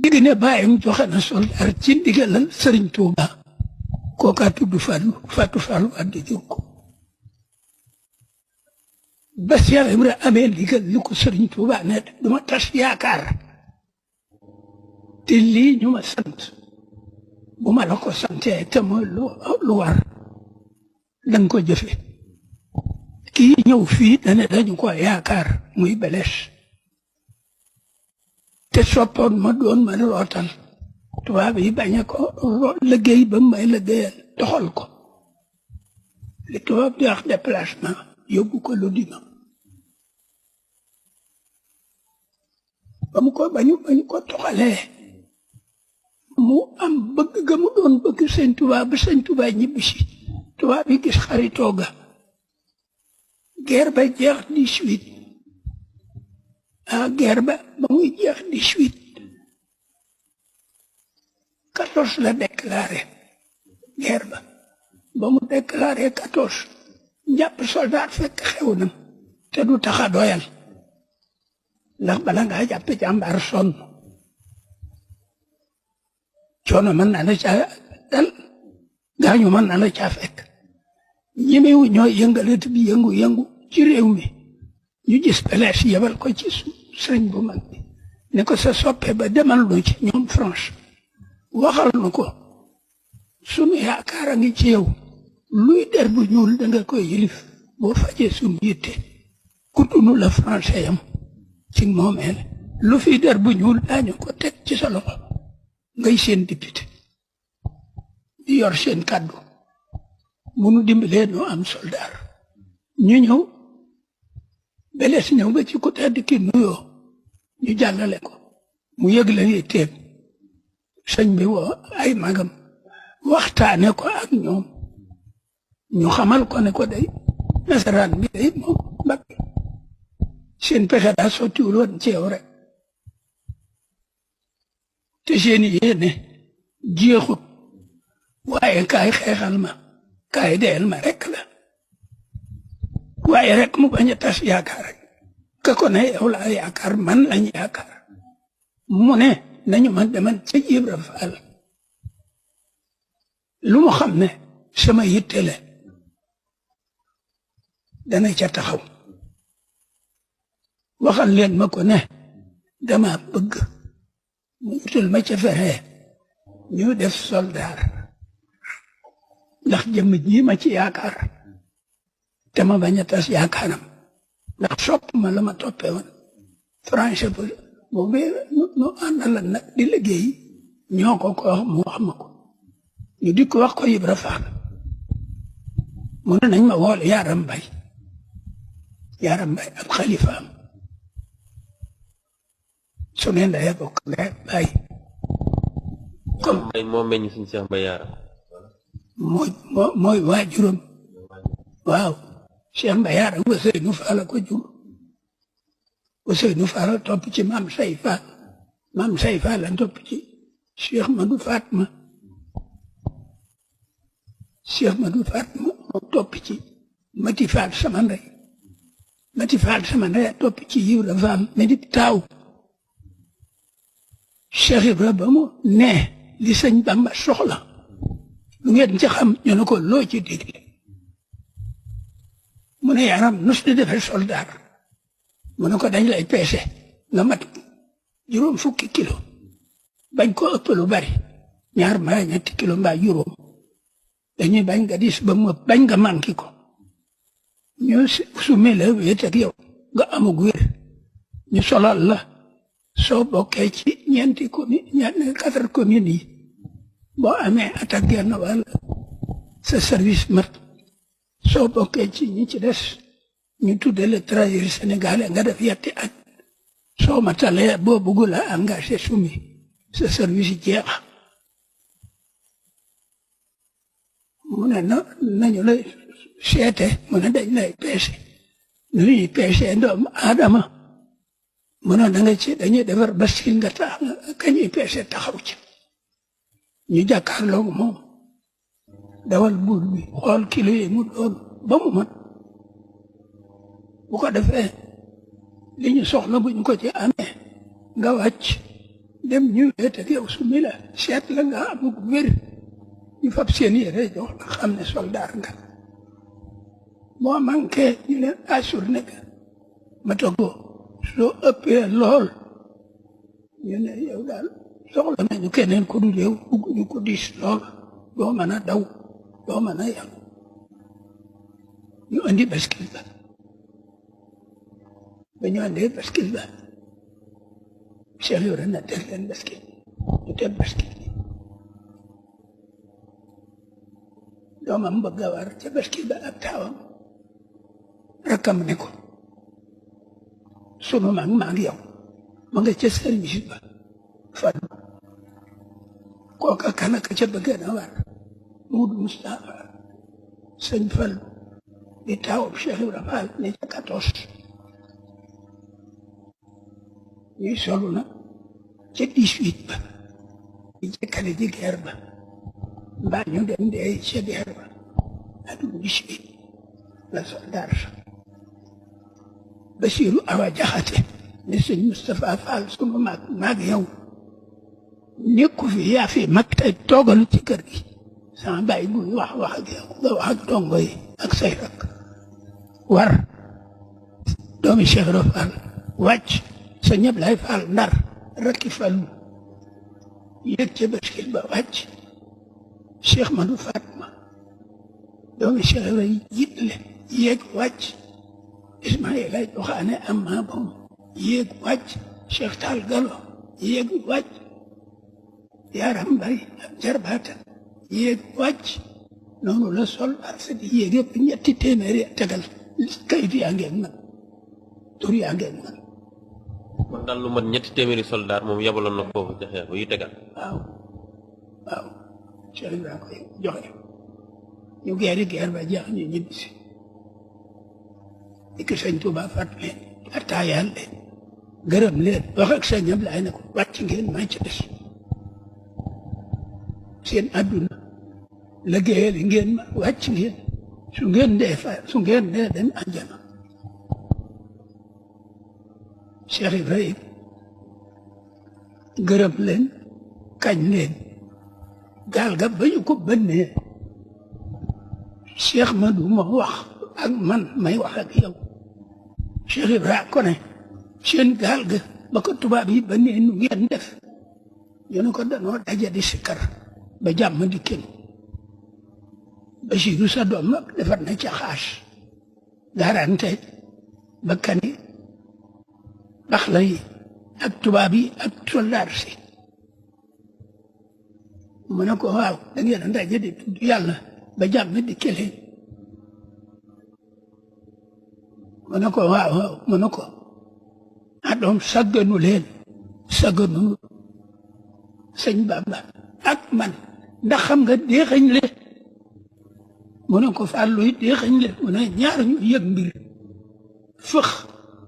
digg ne bàyyam joxe na soldaar ci ndigalal Sëriñ Tuuba kooka tudd Fatou Fall Wade jur ko ba Cheikh Ibra amee ndigal li ko Sëriñ Tuuba ne duma tas yaakaar te lii ñu ma sant bu ma la ko santee te mooy lu war danga ko jëfe kii ñëw fii dane dañu ko yaakaar muy Beles te soppoon ma doon ma rootal tubaab yi bañ a ko liggéey ba may liggéeyal doxal ko li tubaab di wax déplacement yóbbu ko lu dina bañu ko toxalee mu am bëgg ga mu doon bëgg Sëñ Tuubaa ba Sëñ Tuubaa ñibbisi tubaab yi gis xaritoo ga guerre ba jeex 18 guerre ba muy jeex 18 14 la déclaré guerre ba mu déclaré 14 njàpp soldat fekk xew na te du tax a doyal ndax bala ngaa jàpp jàmbaar sonn coono mën na la caa dal gaañu mën na la caa fekk ñemewu ñoo yëngalati bi yëngu ci réew mi ñu gis Beles yebal ko ci sëriñ bu mag bi ne ko sa soppe ba demal lu ci ñoom France waxal na ko sunu yaakaar a ngi ci yow luy der bu ñuul danga koy yilif boo fajee sunu yitte kutunu la français yam ci moomeel lu fi der bu ñuul daañu ko teg ci sa loxo ngay seen député di yor seen kàddu munu dimbalee noo am soldaar ñu ñëw Beles ñëw ba ci ku tedd ki nuyoo ñu jàllale ko mu yëg la yitteem sëñ bi woo ay magam waxtaane ko ak ñoom ñu xamal ko ne ko day nasaraan bi day moom Mbàkke seen pexe daa sottiwul woon ci yow rek te seen yéene jeexut waaye kaay xeexal ma kaay deyal ma rek la waaye rek mu bañ a tas yaakaar rek ka ko ne yow laa yaakaar man lañ yaakaar mu ne nañu man demal ca Ibra Faal lu mu xam ne sama yitte la dana ca taxaw waxal leen ma ko ne dama bëgg mu utal ma ca fexe ñu def soldaar ndax jëmm ji ma ci yaakaar te ma bañ a tas yaakaaram ndax sopp ma la ma toppee woon français boobu nu àndal nag di liggéey ñoo ko wax mu wax ma ko ñu di ko wax ko Ibra Faal mu ne nañ ma wool Yaaram Mbay ab xalifaam su ne ndaya bokk ndaya bàyyi comme moo meññ suñu Cheikh Mbaye Yaaram mooy waajuram waaw Cheikh Mbaye Yaaram Ousseynou Fall ko jur Ousseynou Fall topp ci Maam Say Fall la topp ci Cheikh Madou Fatma moo topp ci Mati Fall sama ndey topp ci Ibra Fall mais di taaw Cheikh Ibra ba mu ne li sëñ Bamba soxla lu ngeen ci xam ñu ne ko loo ci digle mu ne Yaaram nus di defee soldaar mu ne ko dañ lay peese nga mat juróom fukki kilo bañ ko ëpp lu bari ñaar mbaa ñetti kilo mbaa juróom dañuy bañ nga dis ba mu bañ nga manqué ko ñu summi la wéet ak yow nga amug wér ñu solal la soo bokkee ci ñeenti commune 4 communes yi boo amee attaque genn wàll sa service mat soo bokkee ci ñi ci des ñu tudde le travailleur sénégalais nga def yetti at soo matalee boo bëgg la engagé sumi sa service jeex mu ne nañu lay seete mu ne dañ lay peese nu ñuy peese doomu aadama mu ne da nga ci dañuy defar basil nga tax ka ñuy peese taxaw ci ñu jàkkaarloog moom dawal buur bi xool kilo yi mu doon ba mu mat bu ko defee li ñu soxla bu ñu ko ci amee nga wàcc dem ñu wéet ak yow summi la seet la nga amug wér ñu fab seen yére jox la xam ne soldaar nga boo manqué ñu leen assuré nga ma toggoo soo ëppee lool ñu ne yow daal soxla nañu keneen ko dul yow bugguñu ko diis lool doo mën a daw doo mën a yàgg ñu andi bascule ba ñu andee bascule ba Cheikh Ibra na teg leen bascule ñu teg bascule bi doomam bëgg a war ca bascule ba ak taawam rakkam ne ko sunu mag maa ngi yow ma nga ca service ba fan kooka kanaka ca bëgg na war Muudu Mustafa sëñ Fallu di taawam Cheikh Ibra Fall ne ca 14 ñuy solu na ca 18 ba di jëkkale ji guerre ba mbaa ñu dem dee ca guerre ba atum 18 la soldaar sa Basiiru Awa Jaxate ne sëñ Moustapha Fall sunu maag yow nekku fi yaa fi mag tey toogal ci kër gi sama bàyyi buy wax ak yow nga wax ak dongo yi ak say rakk war doomi Cheikh Ibra Fall wàcc sa ñëpp lay Fall Ndar rakki Fallu yéeg ca bascule ba wàcc Cheikh Madou Fatma doomi Cheikh Ibra jiitle yéeg wàcc Ismaïla joxaane am maa boom yéeg wàcc Cheikh Tall Galo yéeg wàcc Yaram Mbay ak jarbaata yéeg wàcc noonu la sol parce que yéeg yëpp ñetti téeméeri tegal kayit yaa ngeen man tur yaa ngeen man kon daal lu mat ñetti téeméeri soldaar moom yabaloon na foofu ca xeex ba yu tegal waaw waaw Cheikh Ibrahima koy joxe ñu geeri geer ba jeex ñu ñibbisi dikk sëñ Tuuba fat leen attaayaal leen gërëm leen wax ak sëñ Ablaay ne ko wàcc ngeen maa ci des seen adduna liggéeyal ngeen ma wàcc ngeen su ngeen dee fa su ngeen dee dem àjjana Cheikh Ibrahima gërëm leen kañ leen gaal ga ba ñu ko bënnee Cheikh Madou ma wax ak man may wax ak yow Cheikh Ibrahima ko ne seen gaal ga ba ko tubaab yi bënnee nu ngeen def ñu ne ko danoo daje di sikkar ba jàmm di kenn Basiiru sa doom nag defar na ca xaas garante ba kani bax la yi ak tubaab yi ak soldaar si mu ne ko waaw da ngeen a daje di tudd yàlla ba jàmm di keleen mu ne ko waaw waaw mu ne ko doom sagganu leen sagganu sëñ Bamba ak man ndax xam nga déexañ le mu ne ko fàlluy déexañ le mu ne ñaar ñu yëg mbir fëx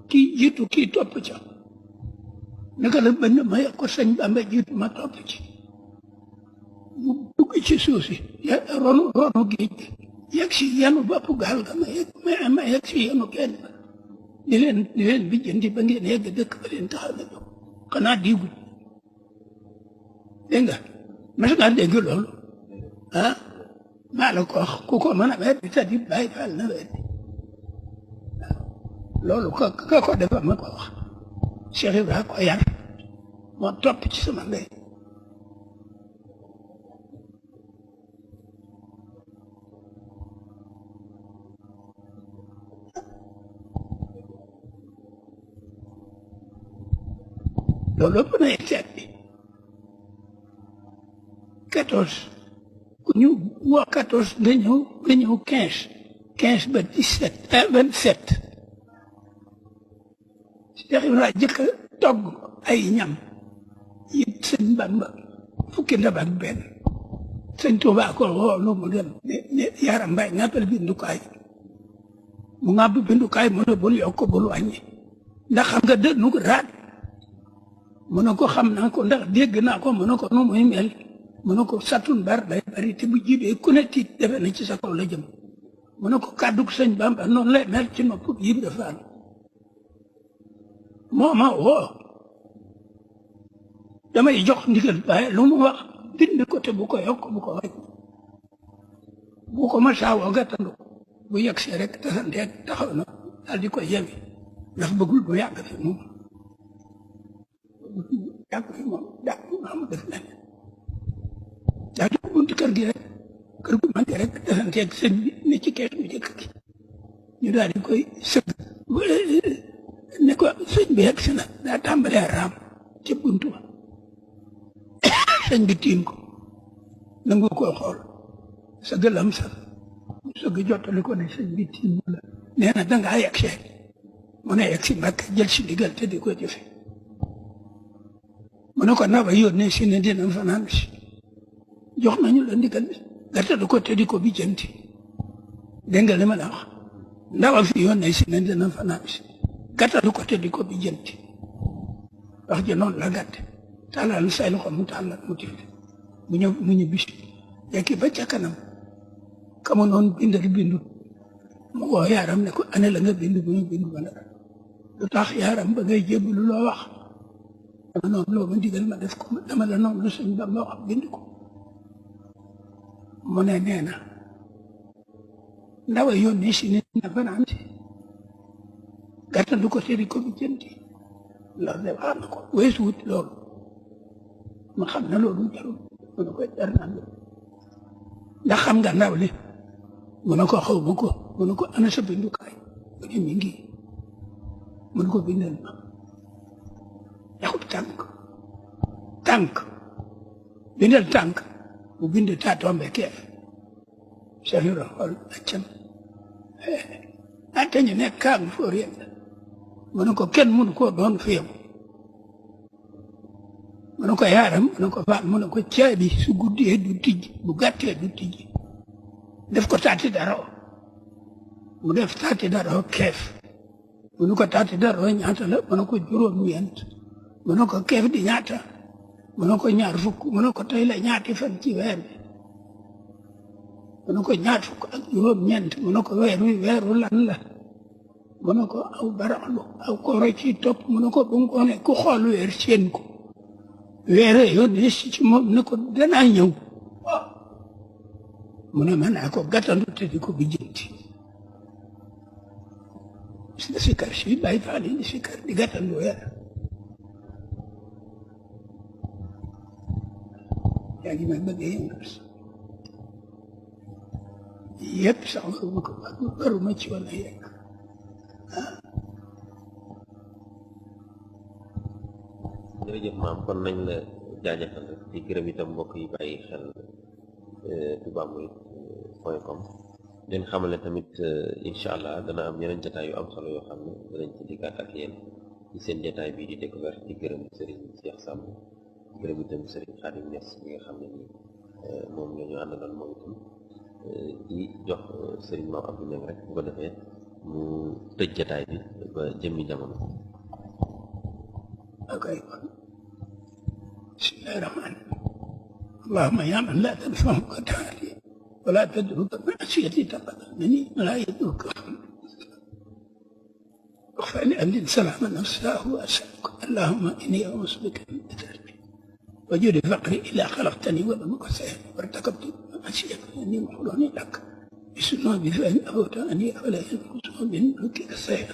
kii jiitu kii topp ca naka la bënn ma yëg ko sëñ Bamba jiitu ma topp ci mu dugg ci suuf si ronu géej gi yegg si yenu bopp gaal ga ma yegg si yenu kenn ba di leen bi jëndi ba ngeen yegg dëkk ba leen taxaw na jóg xanaa diiguñ dégg nga mas ngaa dégg loolu ah maa la ko wax ku ko mën a weddi te di bàyyi faal na weddi loolu ka ko defa ma ko wax Cheikh Ibrahima ko yar moo topp ci sama ndey loolu ëpp na seet bi 14 ku ñu woo 14 nga ñëw 15 ba 17 27 Cheikh Ibrahima jëkk togg ay ñam yi sëñ Bamba fukki ndab ak benn sëñ Tuuba ko woolu mu dem ne Yaram Mbay ngàppal bindukaay mu ngàbb bindukaay mu ne bul yokk bul wàññi ndax xam nga dënnu raat mu ne ko xam naa ko ndax dégg naa ko mu ne ko nu muy mel mu ne ko satun bar day bari te bu jibee ku ne tiit defe na ci sa kaw la jëm mu ne ko kàddu sëñ Bamba noonu lay mel ci nopp Ibra Faal moo ma woo damay jox ndigal waaye lu mu wax bind ko te bu ko yokk bu ko wàññi bu ko ma saawoo gàttandu bu yegg see rek tasanteeg taxaw na daal di ko yewi ndax bëggul bu yàgg fi moom daa am def len daa di bunti kër gi rek kër gu mag rek tasanteeg sëñ bi ne ci kees bu jëkk gi ñu daal di koy sëgg ne ko sëñ bi yegg si na daa tàmbalee raam ca buntu ba sëñ bi tiim ko nangu koo xool sëgg lam sax sëgg jottali ko ne sëñ bi tiim la nee na dangaa yegg see mu ne yegg si Mbàkke jël si ndigal te di ko jëfe mu ne ko Ndaba yónnee si ne dina fanaan si jox nañu la ndigal bi gàttalu ko te di ko bi jënti dégg nga li ma la wax Ndaba fi yónnee si ne dina fanaan si gàttalu ko te di ko bi jënti wax ji noonu la gàtte tàllal say loxo mu tàllal mu tifli mu ñu bisi yekki ba ca kanam kamu noonu bindal bindut mu woo yaaram ne ko ane la nga bind bu ñu bind ba dara lu tax yaaram ba ngay jébbalu loo wax dama noonu loo ma digal ma def ko dama la noonu lu sëñ Bamba wax bind ko mu ne nee na Ndaba yónnee si ne na fanaan si gàttandu ko te di ko bi jënti loolu de wax na ko weesu wut loolu ma xam ne loolu jarul mu ne ko jar naa ndax xam nga ndaw li mu ne ko xaw ma ko mu ne ko ana sa bindukaay mu ne mi ngi mu ne ko bindal ma yaxub tànk bindal tànk bu bind taa tombe keef safiro xool accam atte ñu nekk kaang foor yem mu ne ko kenn mënu koo doon fi yow mu ne ko yaaram mu ne ko faal mu ne ko caabi su guddee du tijji bu gàttee du tijji def ko taati daroo mu def taati daroo keef mu ne ko taati daroo ñaata la mu ne ko juróom-ñeent mu ne ko keef di ñaata mu ne ko ñaar fukk mu ne ko tey la ñaati fan ci weer bi mu ne ko ñaar fukk ak juróom-ñeent mu ne ko weer wi weeru lan la mu ne ko aw baraxlu aw kooro ci topp mu ne ko bu mu ko ne ku xool weer seen ko weere yónnee si ci moom ne ko danaa ñëw mu ne mën naa ko gàttandu te di ko bijjanti si kar si bàyyi faal yi si kar di gàttandu weer yaa ngi may bëgg yëngal yëpp sax waruma ko waruma ci wala yegg jërëjëf maam kon nañ la jaajëfal rek di gërëm itam mbokk yi bàyyi xel toubamourides.com leen xamal ne tamit incha allah dana am yeneen jotaay yu am solo yoo xam ne danañ ci dikkaat ak yéen ci seen jotaay bii di découverte di gërëm Serigne Cheikh Samb gërëm itam Serigne Khadim Niass bi nga xam ne nii moom la ñu àndaloon moom itam di jox Serigne Mame Abdou Niang rek bu ko defee mu tëj jotaay bi ba jëmmi jamono. Okay. بسم الله الرحمن الرحيم اللهم يا من لا تنفعك تعالي ولا تدرك معصيتي تقبلني ولا يدرك واغفر لأهل سلام نفسه وأسألك اللهم إني أعوذ بك من ذلك وجود فقري إلى خلقتني ولم أكن وارتكبت معصيتك إني محرم لك بسنة بفعل أبوت أني فلا ينقص من ملكك السير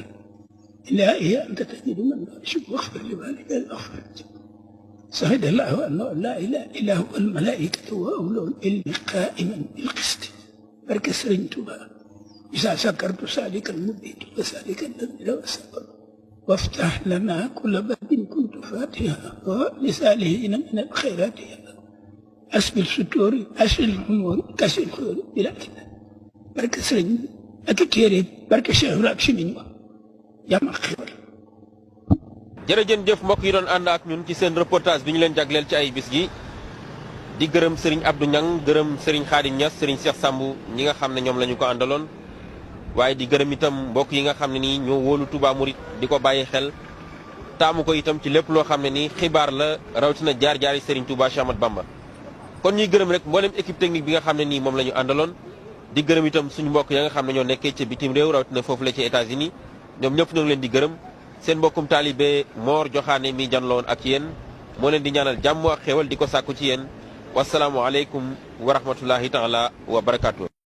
إلا إيه أنت تجد من شوف واغفر لوالدي الأغفرت شهد الله أنه لا إله إلا هو الملائكة وأولو العلم قائما بالقسط برك سرنتها إذا سكرت سالك المبيت وسالك الذي لو سكر وافتح لنا كل باب كنت فاتحا ولسالهين من الخيرات أسبل الستور أسبل الأمور كسر الخير بلا كده برك سرن أكتيري برك شهر أكشمين jàmm ak xéwal. jërëjëf mbokk yi doon ànd ak ñun ci seen reportage bi ñu leen jagleel ci ay bis gi di gërëm Serigne Abdou Niang gërëm Serigne Khadim Niass Serigne Cheikh Samb ñi nga xam ne ñoom la ñu ko àndaloon waaye di gërëm itam mbokk yi nga xam ne nii ñoo wóolu Touba Mouride di ko bàyyi xel taamu ko itam ci lépp loo xam ne nii xibaar la rawatina jaar-jaari Serigne Touba Cheikh Ahmadou Bamba. kon ñuy gërëm rek mboolem équipe technique bi nga xam ne nii moom la ñu àndaloon di gërëm itam suñu mbokk ya nga xam ne ñoo nekkee ca bitim réew rawatina foofu la ci États-Unis ñoom ñëpp ñu ngi leen di gërëm seen mbokkum taalibe Mor Joxaane mi janloon ak yéen moo leen di ñaanal jàmm ak xéewal di ko sàkku ci yéen wasalaamu aleykum wa rahmatullahi taala wa barakaatu.